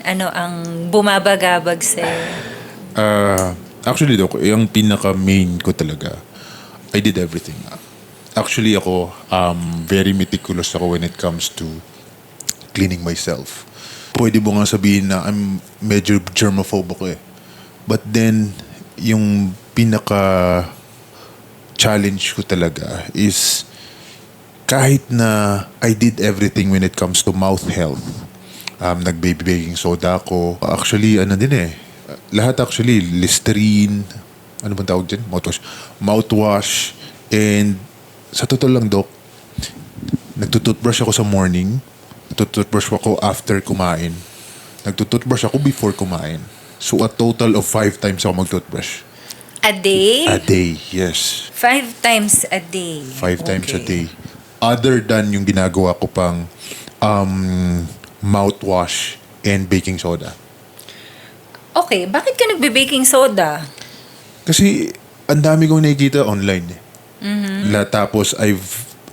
ano ang bumabagabag sa'yo? Actually, Doc, yung pinaka-main ko talaga, I did everything. Actually, ako, very meticulous ako when it comes to cleaning myself. Pwede mo nga sabihin na I'm medyo germaphobe ako eh. But then, yung pinaka-challenge ko talaga is kahit na I did everything when it comes to mouth health. Nag-baby baking soda ako. Actually, ano din eh. Lahat actually, Listerine, ano bang tawag dyan? Mouthwash. And sa totoo lang, Doc, nagtututbrush ako sa morning. Nagtututbrush ako after kumain. Nagtututbrush ako before kumain. So a total of 5 times ako mag-toothbrush. A day? A day, yes. 5 times a day? 5 times a day. Other than yung ginagawa ko pang mouthwash and baking soda. Okay, bakit ka nagbe-baking soda? Kasi ang dami kong nakikita online eh. Tapos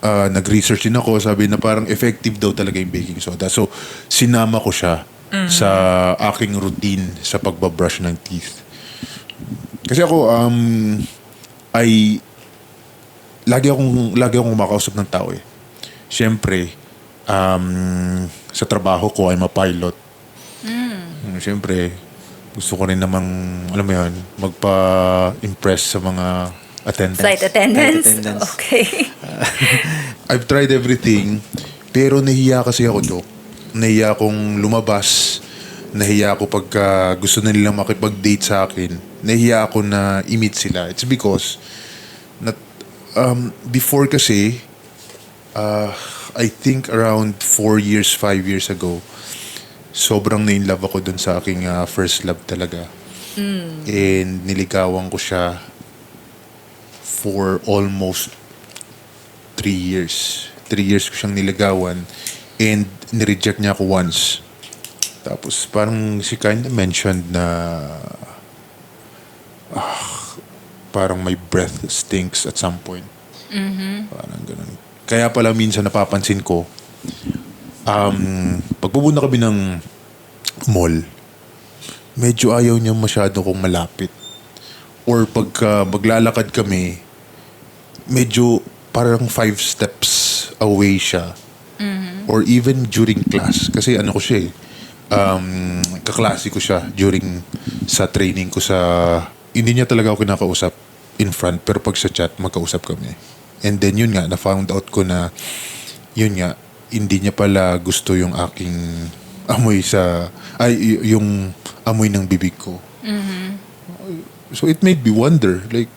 nag-research din ako, sabi na parang effective daw talaga yung baking soda. So, sinama ko siya sa aking routine sa pagbabrush ng teeth. Kasi ako, lagi akong kumakausap ng tao eh. Siyempre, sa trabaho ko, I'm a pilot. Siyempre, gusto ko rin namang, alam mo yun, magpa-impress sa mga attendants. Flight attendants? Okay. I've tried everything, pero nahiya kasi ako, Dok. Nahiya akong lumabas. Nahiya ako pagka gusto na nilang makipag-date sa akin. Nahiya ako na i-meet sila. It's because, before kasi, I think around 4 years, 5 years ago, sobrang na-inlove ako dun sa aking first love talaga. And niligawan ko siya for almost 3 years. 3 years ko siyang niligawan and nireject niya ako once. Tapos parang she kind of mentioned na parang my breath stinks at some point. Parang ganun. Kaya pala minsan napapansin ko, pag pupunta kami ng mall, medyo ayaw niya masyado kong malapit. Or pagka maglalakad kami, medyo parang 5 steps away siya. Or even during class. Kasi ano ko siya eh, kaklase ko siya sa training ko sa, hindi niya talaga ako kinakausap in front, pero pag sa chat, magkausap kami. And then yun nga, na-found out ko na, yun nga, hindi niya pala gusto yung aking yung amoy ng bibig ko. So it made me wonder, like,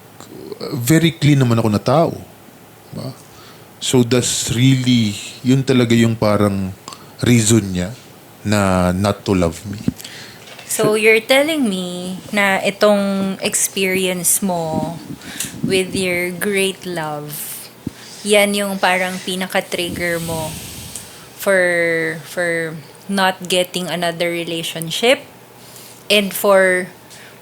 very clean naman ako na tao. Diba? So that's really, yun talaga yung parang reason niya na not to love me. So you're telling me na itong experience mo with your great love, yan yung parang pinaka-trigger mo for not getting another relationship, and for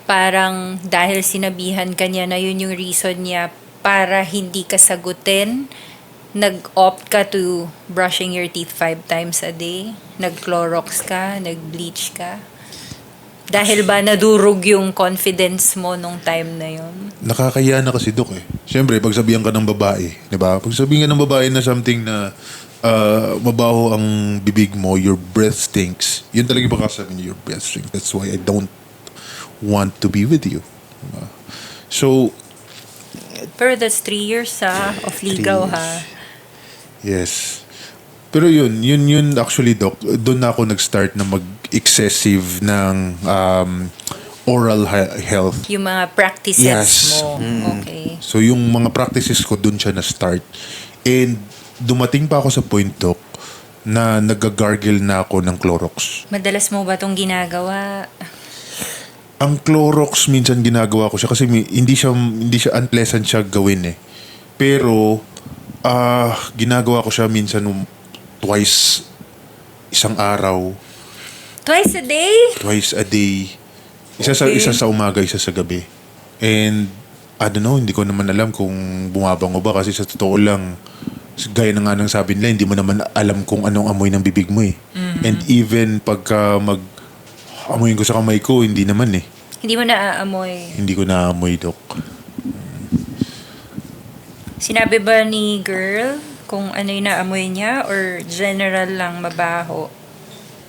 parang dahil sinabihan ka niya na yun yung reason niya para hindi ka sagutin, nag-opt ka to brushing your teeth 5 times a day, nag-Clorox ka, nag-bleach ka. Dahil ba nadurog yung confidence mo nung time na yun? Nakakaya na kasi, Dok eh. Siyempre, pag sabihan ka ng babae, di ba? Pag sabihan ka ng babae na something na mabaho ang bibig mo, your breath stinks, yun talaga yung pagkasabi niya, your breath stinks. That's why I don't want to be with you. Diba? So, pero that's 3 years of ligaw ha. Yes. Pero yun actually, Doc, doon na ako nag-start na mag-excessive ng oral health. Yung mga practices mo. Okay. So yung mga practices ko, doon siya na-start. And dumating pa ako sa point, Doc, na nag-gargle na ako ng Clorox. Madalas mo ba itong ginagawa? Ang Clorox minsan ginagawa ko siya kasi hindi siya unpleasant siya gawin eh. Pero ginagawa ko siya minsan twice isang araw. Twice a day? Twice a day. Isa sa umaga, isa sa gabi. And I don't know, hindi ko naman alam kung bumabango ba kasi sa totoo lang, gaya na nga ng sabi nila, hindi mo naman alam kung anong amoy ng bibig mo eh. And even pagka Amoyin ko sa kamay ko, hindi naman eh. Hindi mo naaamoy. Hindi ko naamoy, Dok. Sinabi ba ni girl kung ano yung naamoy niya or general lang mabaho?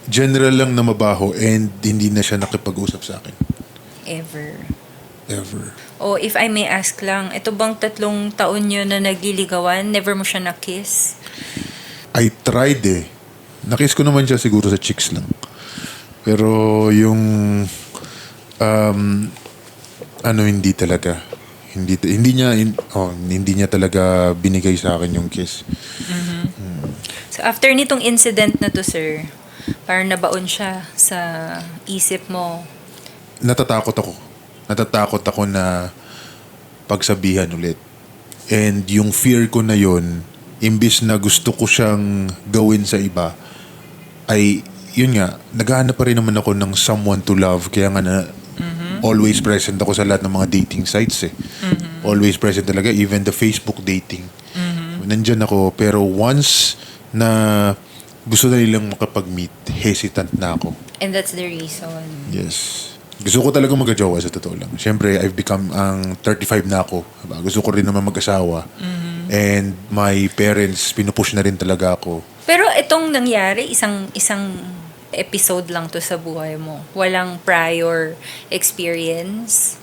General lang na mabaho and hindi na siya nakipag-usap sa akin. Ever. Ever. O if I may ask lang, ito bang 3 taon nyo na nagliligawan, never mo siya na-kiss? I tried eh. Nakiss ko naman siya siguro sa chicks lang. Pero yung hindi talaga. Hindi niya talaga binigay sa akin yung kiss. So after nitong incident na to, sir, parang nabaon siya sa isip mo. Natatakot ako na pagsabihan ulit. And yung fear ko na yun, imbis na gusto ko siyang gawin sa iba, ay, yun nga, naghahanap pa rin naman ako ng someone to love. Kaya nga always present ako sa lahat ng mga dating sites eh. Always present talaga, even the Facebook dating. Nandyan ako, pero once na gusto na nilang makapag-meet, hesitant na ako. And that's the reason. Yes. Gusto ko talaga mag-jowa sa totoo lang. Siyempre, I've become 35 na ako. Diba? Gusto ko rin naman mag-asawa. And my parents, pinupush na rin talaga ako. Pero itong nangyari, isang episode lang to sa buhay mo. Walang prior experience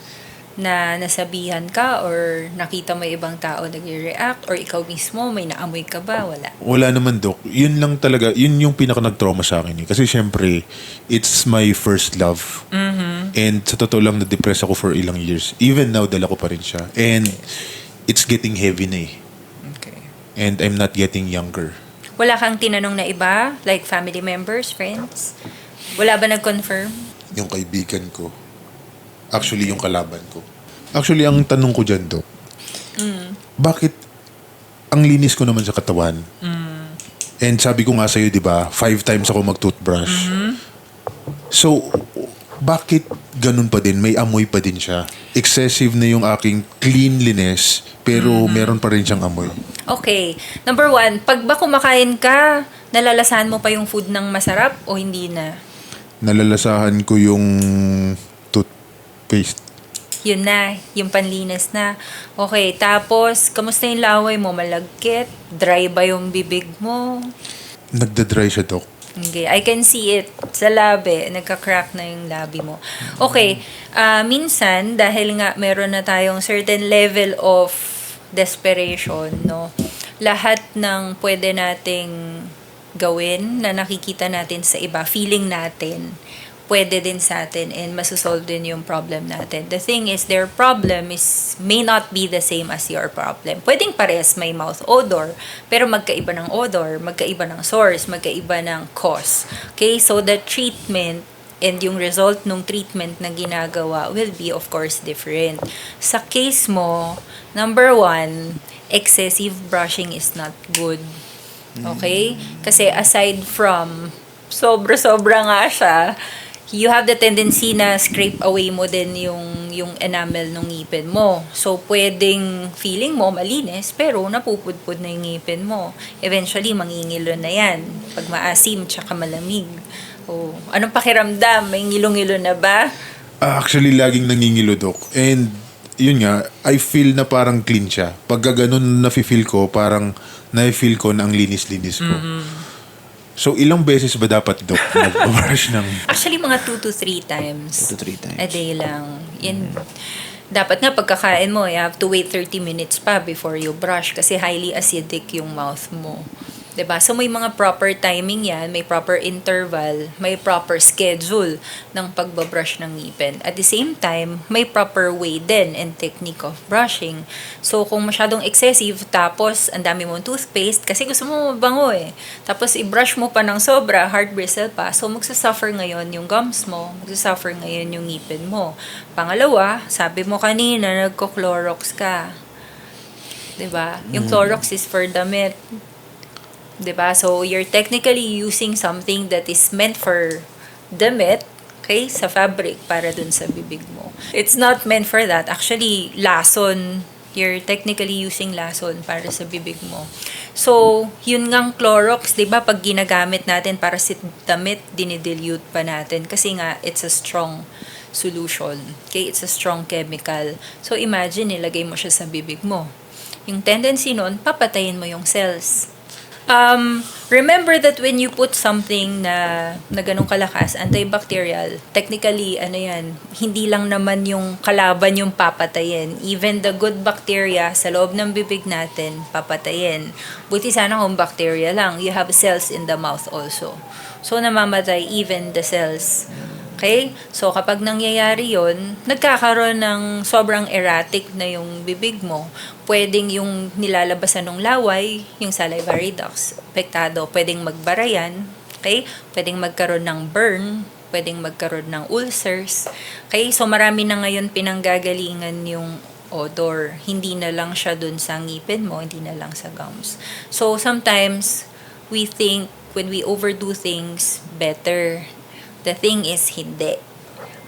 na nasabihan ka or nakita mo yung ibang tao nag-react or ikaw mismo, may naamoy ka ba? Wala. Wala naman, Dok. Yun lang talaga, yun yung pinaka nag-trauma sa akin eh. Kasi syempre, it's my first love. And sa totoo lang, na-depress ako for ilang years. Even now, dala ko pa rin siya. And it's getting heavy na eh. Okay. And I'm not getting younger. Wala kang tinanong na iba? Like family members, friends? Wala ba nag-confirm? Yung kaibigan ko. Actually, yung kalaban ko. Actually, ang tanong ko dyan, Dok, bakit ang linis ko naman sa katawan? And sabi ko nga sa'yo, di ba, 5 times ako mag-toothbrush. So, bakit ganun pa din? May amoy pa din siya. Excessive na yung aking cleanliness, pero meron pa rin siyang amoy. Okay. Number 1, pag ba kumakain ka, nalalasahan mo pa yung food ng masarap o hindi na? Nalalasahan ko yung toothpaste. Yun na, yung panlinis na. Okay, tapos, kamusta yung laway mo? Malagkit? Dry ba yung bibig mo? Nagda-dry siya, Dok. Okay, I can see it sa labi. Nagka-crack na yung labi mo. Okay, minsan, dahil nga meron na tayong certain level of desperation, no? Lahat ng pwede nating gawin na nakikita natin sa iba, feeling natin, pwede din sa atin and masusolve din yung problem natin. The thing is, their problem may not be the same as your problem. Pwedeng pares may mouth odor, pero magkaiba ng odor, magkaiba ng source, magkaiba ng cause. Okay, so the treatment and yung result ng treatment na ginagawa will be, of course, different. Sa case mo, number 1, excessive brushing is not good. Okay? Kasi aside from sobra-sobra nga siya, you have the tendency na scrape away mo din yung enamel ng ngipin mo. So, pwedeng feeling mo malinis, pero napupudpud na yung ngipin mo. Eventually, mangingilo na yan. Pag maasim, tsaka malamig. O, anong pakiramdam? May ngilo-ngilo na ba? Actually, laging nangingilo, Dok. And, yun nga, I feel na parang clean siya. Pag ganun nafe-feel ko, parang na-feel ko na ang linis-linis ko. So, ilang beses ba dapat, Dok, mag-brush ng... Actually, mga 2 to 3 times. 2 to 3 times. A day lang. Dapat nga pagkakain mo, you have to wait 30 minutes pa before you brush kasi highly acidic yung mouth mo. 'Di ba? So may mga proper timing yan, may proper interval, may proper schedule ng pagbabrush ng ngipin. At the same time, may proper way din and technique of brushing. So kung masyadong excessive, tapos ang dami mong toothpaste, kasi gusto mo mabango eh. Tapos i-brush mo pa ng sobra, hard bristle pa, so magsasuffer ngayon yung gums mo, magsasuffer ngayon yung ngipin mo. Pangalawa, sabi mo kanina, nagko-Clorox ka. 'Di ba? Yung Clorox is for damit. 'Di ba? So, you're technically using something that is meant for damit, okay, sa fabric para dun sa bibig mo. It's not meant for that. Actually, lason You're technically using lason para sa bibig mo. So, yun ngang Clorox, di ba, pag ginagamit natin para sa damit, dinidilute pa natin. Kasi nga, it's a strong solution. Okay? It's a strong chemical. So, imagine, nilagay mo siya sa bibig mo. Yung tendency nun, papatayin mo yung cells. Remember that when you put something na ganun kalakas, antibacterial, technically, hindi lang naman yung kalaban yung papatayin. Even the good bacteria sa loob ng bibig natin, papatayin. Buti sana kung bacteria lang. You have cells in the mouth also. So, namamatay even the cells. Okay? So, kapag nangyayari yon, nagkakaroon ng sobrang erratic na yung bibig mo. Pwedeng yung nilalabasan ng laway, yung salivary ducts, apektado. Pwedeng magbara yan. Okay? Pwedeng magkaroon ng burn. Pwedeng magkaroon ng ulcers. Okay? So, marami na ngayon pinanggagalingan yung odor. Hindi na lang siya dun sa ngipin mo, hindi na lang sa gums. So, sometimes, we think when we overdo things, better. The thing is, hindi.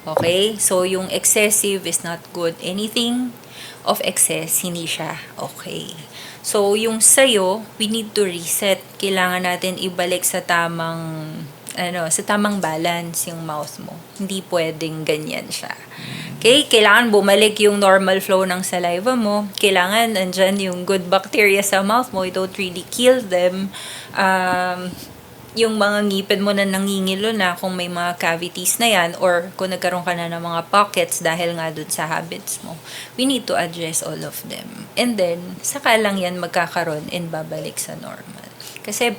Okay? So, yung excessive is not good. Anything of excess, hindi siya okay. So, yung sayo, we need to reset. Kailangan natin ibalik sa tamang balance yung mouth mo. Hindi pwedeng ganyan siya. Okay? Kailangan bumalik yung normal flow ng saliva mo. Kailangan andyan yung good bacteria sa mouth mo. You don't really kill them. Yung mga ngipin mo na nangingilo na kung may mga cavities na yan or kung nagkaroon ka na ng mga pockets dahil nga dun sa habits mo, we need to address all of them. And then, saka lang yan magkakaroon and babalik sa normal. Kasi,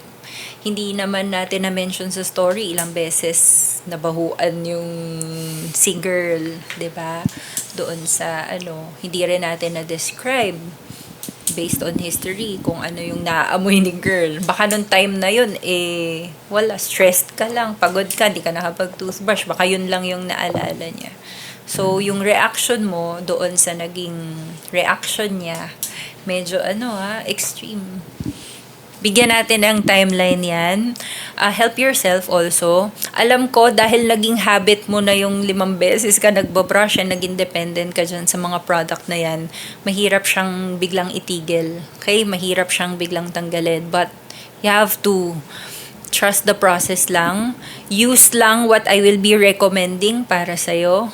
hindi naman natin na-mention sa story ilang beses nabahuan yung si girl, 'di ba? Doon sa hindi rin natin na-describe based on history, kung ano yung naaamoy ni girl. Baka nung time na yun, wala, stressed ka lang, pagod ka, di ka nakapag-toothbrush, baka yun lang yung naalala niya. So, yung reaction mo doon sa naging reaction niya, medyo extreme. Bigyan natin ng timeline yan. Help yourself also. Alam ko, dahil naging habit mo na yung 5 beses ka nagbabrush and naging dependent ka dyan sa mga product na yan, mahirap siyang biglang itigil. Okay? Mahirap siyang biglang tanggalin. But you have to trust the process lang. Use lang what I will be recommending para sa'yo.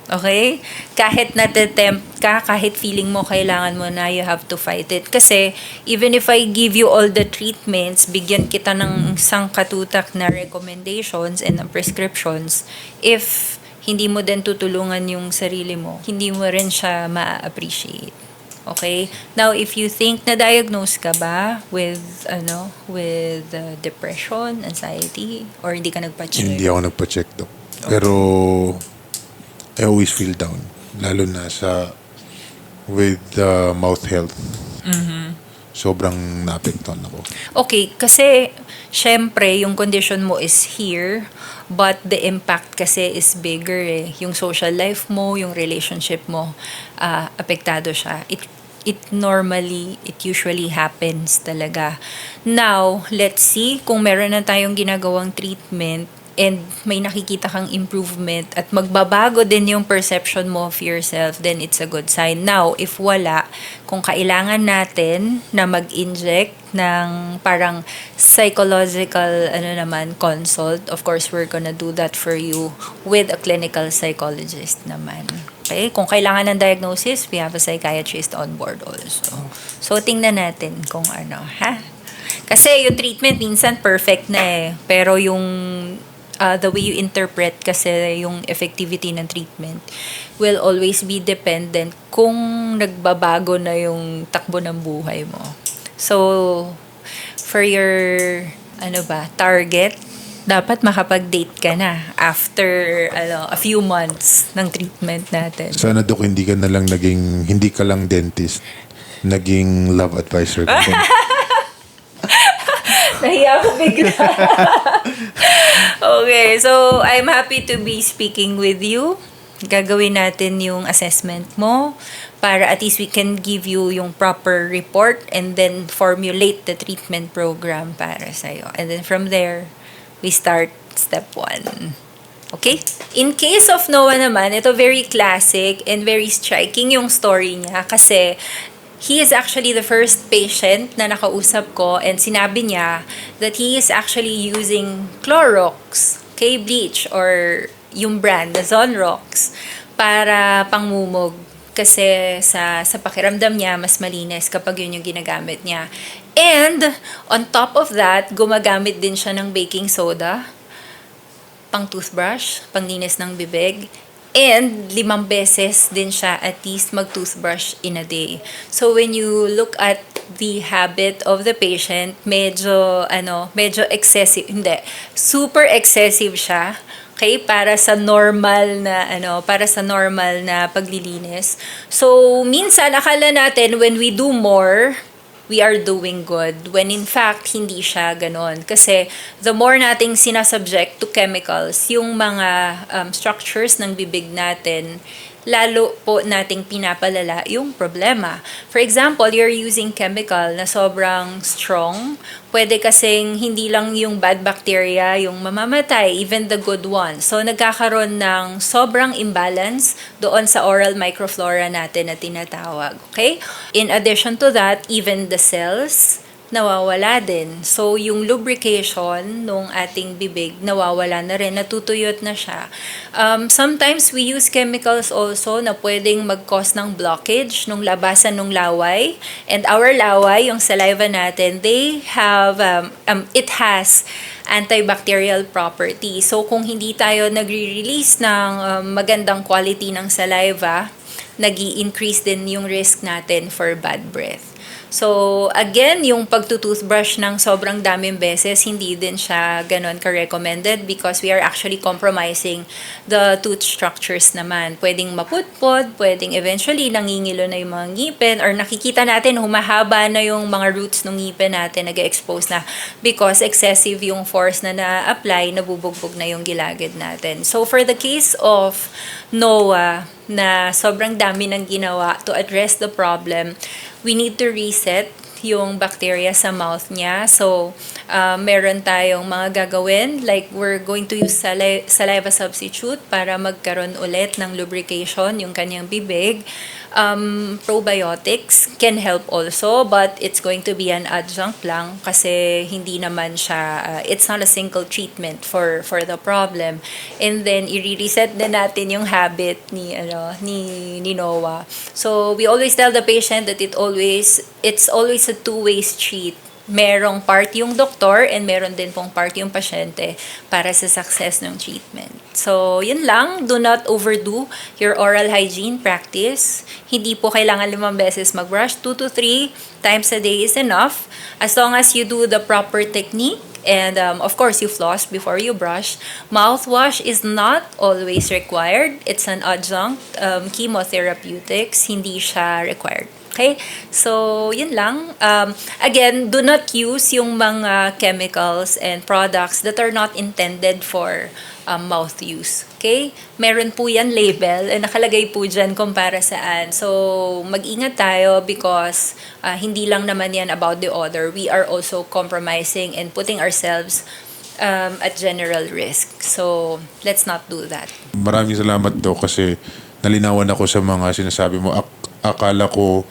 Okay? Kahit natitempt ka, kahit feeling mo kailangan mo na, you have to fight it. Kasi, even if I give you all the treatments, bigyan kita ng sangkatutak na recommendations and ng prescriptions, if hindi mo din tutulungan yung sarili mo, hindi mo rin siya ma-appreciate. Okay? Now, if you think na-diagnose ka ba with depression, anxiety, or hindi ka nagpa-check? Hindi ako nagpa-check, Doc. Pero I always feel down, lalo na with mouth health. Mm-hmm. Sobrang naapektuhan ako. Okay, kasi syempre yung condition mo is here, but the impact kasi is bigger eh. Yung social life mo, yung relationship mo, apektado siya. It usually happens talaga. Now, let's see kung meron na tayong ginagawang treatment and may nakikita kang improvement at magbabago din yung perception mo of yourself, then it's a good sign. Now, if wala, kung kailangan natin na mag-inject ng parang psychological consult, of course, we're gonna do that for you with a clinical psychologist naman. Okay? Kung kailangan ng diagnosis, we have a psychiatrist on board also. So, tingnan natin kung ha? Kasi yung treatment minsan perfect na eh. Pero yung the way you interpret kasi yung effectivity ng treatment will always be dependent kung nagbabago na yung takbo ng buhay mo. So, for your target, dapat makapag-date ka na after a few months ng treatment natin. Sana, Dok, hindi ka lang dentist, naging love advisor ka din. Nahiya ako bigla. Okay, so I'm happy to be speaking with you. Gagawin natin yung assessment mo para at least we can give you yung proper report and then formulate the treatment program para sa'yo. And then from there, we start step 1. Okay? In case of Noah naman, ito very classic and very striking yung story niya kasi he is actually the first patient na nakausap ko and sinabi niya that he is actually using Clorox, okay, bleach or yung brand na Zonrox para pangmumog kasi sa pakiramdam niya mas malinis kapag yun yung ginagamit niya. And on top of that, gumagamit din siya ng baking soda pang toothbrush, panglinis ng bibig, and 5 beses din siya at least mag-toothbrush in a day. So when you look at the habit of the patient, medyo excessive, hindi, super excessive siya. Okay, para sa normal na paglilinis. So minsan akala natin when we do more, we are doing good. When in fact, hindi siya ganon. Kasi the more nating sinasubject to chemicals, yung mga structures ng bibig natin, lalo po nating pinapalala yung problema. For example, you're using chemical na sobrang strong. Pwede kasing hindi lang yung bad bacteria yung mamamatay, even the good ones. So, nagkakaroon ng sobrang imbalance doon sa oral microflora natin na tinatawag. Okay? In addition to that, even the cells, nawawala din. So, yung lubrication nung ating bibig, nawawala na rin, natutuyot na siya. Sometimes, we use chemicals also na pwedeng mag-cause ng blockage nung labasan ng laway. And our laway, yung saliva natin, it has antibacterial property. So, kung hindi tayo nagre-release ng magandang quality ng saliva, nag-i-increase din yung risk natin for bad breath. So, again, yung pagtutoothbrush ng sobrang daming beses, hindi din siya ganon ka-recommended because we are actually compromising the tooth structures naman. Pwedeng maputpod, pwedeng eventually nangingilo na yung mga ngipin or nakikita natin humahaba na yung mga roots ng ngipin natin, nag-expose na because excessive yung force na na-apply, nabubugbog na yung gilagid natin. So, for the case of Noah, na sobrang dami ng ginawa to address the problem, we need to reset yung bacteria sa mouth niya. So, meron tayong mga gagawin, like we're going to use saliva substitute para magkaroon ulit ng lubrication yung kanyang bibig. Probiotics can help also, but it's going to be an adjunct lang kasi hindi naman siya, it's not a single treatment for the problem. And then, i-reset din natin yung habit ni Noah. So, we always tell the patient that it's always a two-way street. Merong part yung doktor and meron din pong part yung pasyente para sa success ng treatment. So, yun lang. Do not overdo your oral hygiene practice. Hindi po kailangan 5 beses mag-brush. 2 to 3 times a day is enough. As long as you do the proper technique and of course, you floss before you brush. Mouthwash is not always required. It's an adjunct. Chemotherapeutics, hindi siya required. Okay? So, yun lang. Again, do not use yung mga chemicals and products that are not intended for mouth use. Okay? Meron po yan label and nakalagay po dyan kung para saan. So, mag-ingat tayo because hindi lang naman yan about the odor. We are also compromising and putting ourselves at general risk. So, let's not do that. Maraming salamat daw kasi nalinawan ako sa mga sinasabi mo. Akala ko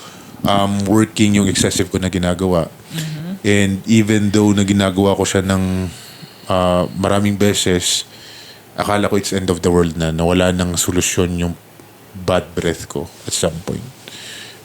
working yung excessive ko na ginagawa. Mm-hmm. And even though na ginagawa ko siya ng maraming beses, akala ko it's end of the world na nawala ng solusyon yung bad breath ko at some point.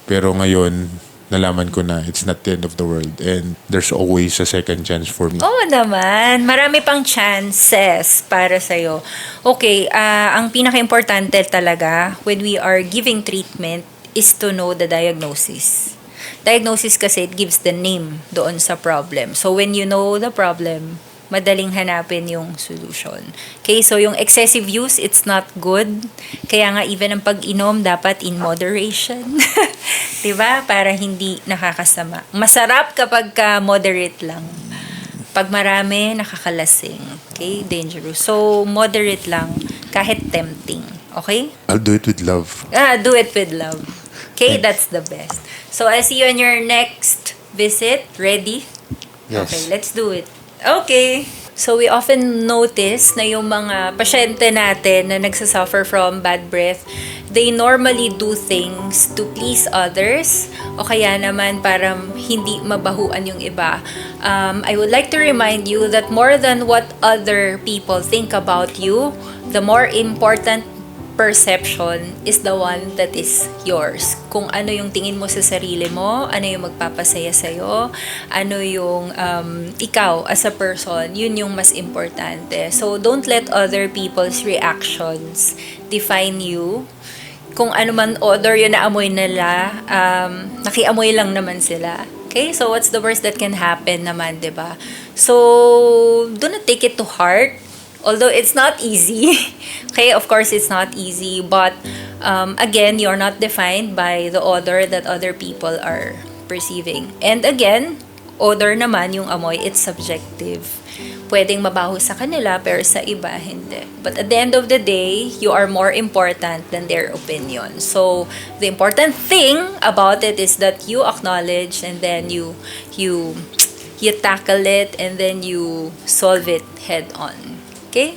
Pero ngayon, nalaman ko na it's not the end of the world and there's always a second chance for me. Oo naman. Marami pang chances para sa'yo. Okay, ang pinaka-importante talaga when we are giving treatment is to know the diagnosis. Diagnosis kasi it gives the name doon sa problem. So when you know the problem, madaling hanapin yung solution. Okay, so yung excessive use, it's not good. Kaya nga even ang pag-inom dapat in moderation. Diba? Para hindi nakakasama. Masarap kapag moderate lang. Pag marami, nakakalasing. Okay, dangerous. So moderate lang, kahit tempting. Okay? I'll do it with love. Do it with love. Okay, that's the best. So I'll see you on your next visit. Ready? Yes. Okay, let's do it. Okay. So we often notice na yung mga pasyente natin na nagsasuffer from bad breath, they normally do things to please others o kaya naman para hindi mabahuan yung iba. I would like to remind you that more than what other people think about you, the more important perception is the one that is yours. Kung ano yung tingin mo sa sarili mo, ano yung magpapasaya sa'yo, ano yung ikaw as a person, yun yung mas importante. So, don't let other people's reactions define you. Kung ano man odor yun na amoy nila, nakiamoy lang naman sila. Okay, so what's the worst that can happen naman, 'di ba? So, do not take it to heart. Although it's not easy. Okay, of course it's not easy, but again, you're not defined by the odor that other people are perceiving. And again, odor naman yung amoy, it's subjective. Pwedeng mabaho sa kanila pero sa iba hindi. But at the end of the day, you are more important than their opinion. So the important thing about it is that you acknowledge and then you tackle it and then you solve it head on. Okay?